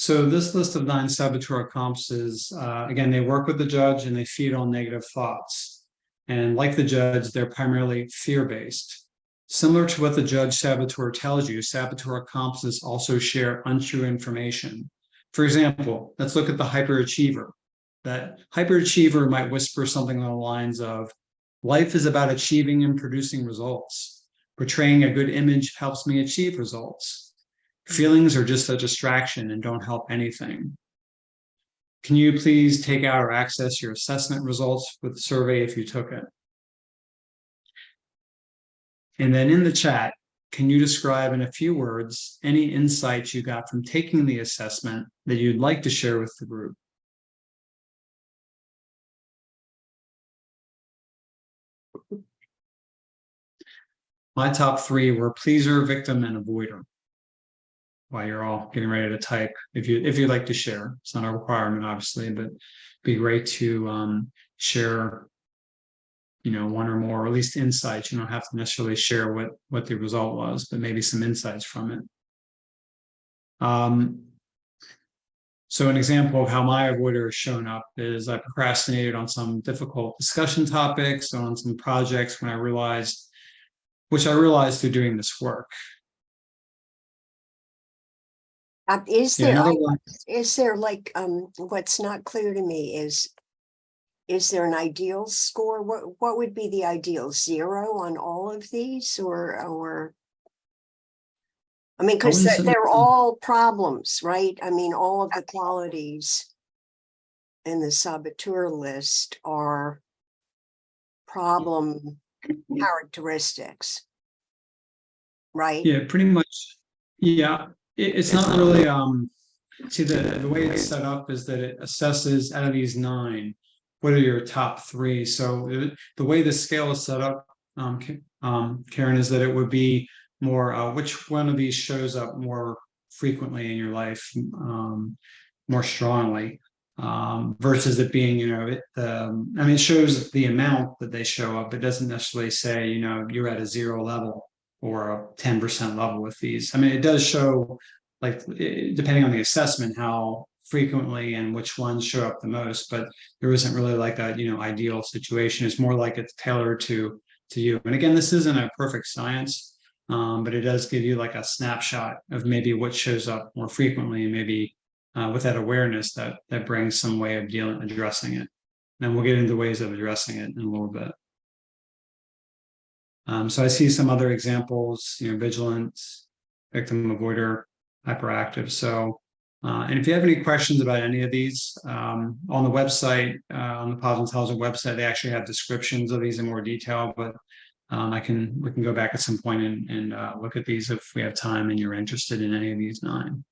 So this list of 9 saboteur accomplices, again, they work with the judge and they feed on negative thoughts. And like the judge, they're primarily fear-based. Similar to what the judge saboteur tells you, saboteur accomplices also share untrue information. For example, let's look at the hyperachiever. That hyperachiever might whisper something along the lines of, life is about achieving and producing results. Portraying a good image helps me achieve results. Feelings are just a distraction and don't help anything. Can you please take out or access your assessment results with the survey if you took it? And then in the chat, can you describe in a few words any insights you got from taking the assessment that you'd like to share with the group? My top 3 were pleaser, victim, and avoider. While you're all getting ready to type, if you'd like to share, it's not a requirement, obviously, but it'd be great to share, one or more, or at least insights. You don't have to necessarily share what the result was, but maybe some insights from it. So an example of how my avoider has shown up is I procrastinated on some difficult discussion topics, on some projects when I realized through doing this work. Is there like what's not clear to me is there an ideal score? What would be the ideal 0 on all of these, or I mean, because they're all problems, right? I mean, all of the qualities in the saboteur list are problem characteristics, right? Yeah, pretty much. Yeah, it's not really. See, the way it's set up is that it assesses out of these 9, what are your top 3? So the way the scale is set up, Karen, is that it would be more which one of these shows up more frequently in your life, more strongly, versus it being, it shows the amount that they show up. It doesn't necessarily say, you're at a 0 level or a 10% level with these. I mean, it does show, like, depending on the assessment, how frequently and which ones show up the most, but there isn't really like a, ideal situation. It's more like it's tailored to you. And again, this isn't a perfect science, but it does give you like a snapshot of maybe what shows up more frequently, and maybe with that awareness that brings some way of addressing it. And we'll get into ways of addressing it in a little bit. So I see some other examples, vigilant, victim, avoider, hyperactive. So, and if you have any questions about any of these, on the website, on the Positive Intelligence website, they actually have descriptions of these in more detail, but we can go back at some point and look at these if we have time and you're interested in any of these 9.